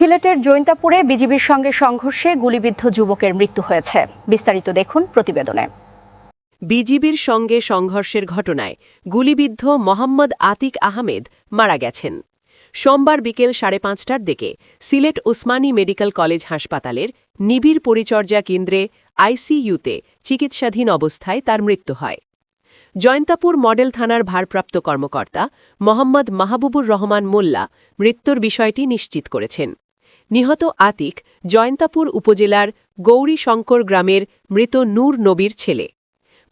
সিলেটের জৈন্তাপুরে বিজিবির সঙ্গে সংঘর্ষে গুলিবিদ্ধ যুবকের মৃত্যু হয়েছে। বিস্তারিত দেখুন প্রতিবেদনে। বিজিবির সঙ্গে সংঘর্ষের ঘটনায় গুলিবিদ্ধ মোহাম্মদ আতিক আহমেদ মারা গেছেন। সোমবার বিকেল 5:30টার দিকে সিলেট ওসমানী মেডিকেল কলেজ হাসপাতালের নিবিড় পরিচর্যা কেন্দ্রে আইসিইউতে চিকিৎসাধীন অবস্থায় তার মৃত্যু হয়। জৈন্তাপুর মডেল থানার ভারপ্রাপ্ত কর্মকর্তা মোহাম্মদ মাহবুবুর রহমান মোল্লা মৃত্যুর বিষয়টি নিশ্চিত করেছেন। নিহত আতিক জৈন্তাপুর উপজেলার গৌরীশঙ্কর গ্রামের মৃত নূর নবীর ছেলে।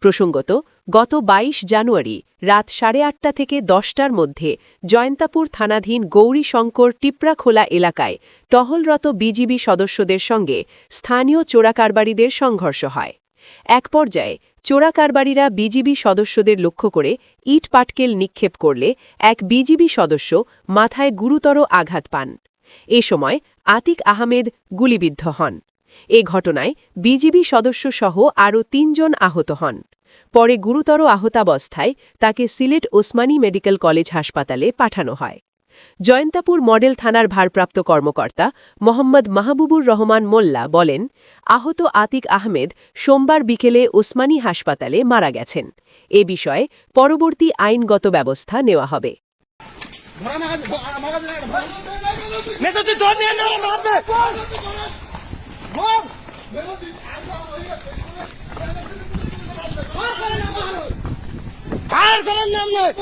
প্রসঙ্গত, গত 22 জানুয়ারি রাত 8:30 থেকে 10টার মধ্যে জৈন্তাপুর থানাধীন গৌরীশঙ্কর টিপরাখোলা এলাকায় টহলরত বিজিবি সদস্যদের সঙ্গে স্থানীয় চোরাকারবারিদের সংঘর্ষ হয়। এক পর্যায়ে চোরাকারবারিরা বিজিবি সদস্যদের লক্ষ্য করে ইট পাটকেল নিক্ষেপ করলে এক বিজিবি সদস্য মাথায় গুরুতর আঘাত পান। এ সময় আতিক আহমেদ গুলিবিদ্ধ হন। এ ঘটনায় বিজিবি সদস্যসহ আরও 3 জন আহত হন। পরে গুরুতর আহতাবস্থায় তাকে সিলেট ওসমানী মেডিকেল কলেজ হাসপাতালে পাঠানো হয়। জৈন্তাপুর মডেল থানার ভারপ্রাপ্ত কর্মকর্তা মোহাম্মদ মাহবুবুর রহমান মোল্লা বলেন, আহত আতিক আহমেদ সোমবার বিকেলে ওসমানী হাসপাতালে মারা গেছেন। এ বিষয়ে পরবর্তী আইনগত ব্যবস্থা নেওয়া হবে। ফায়ার করার নাম নয়।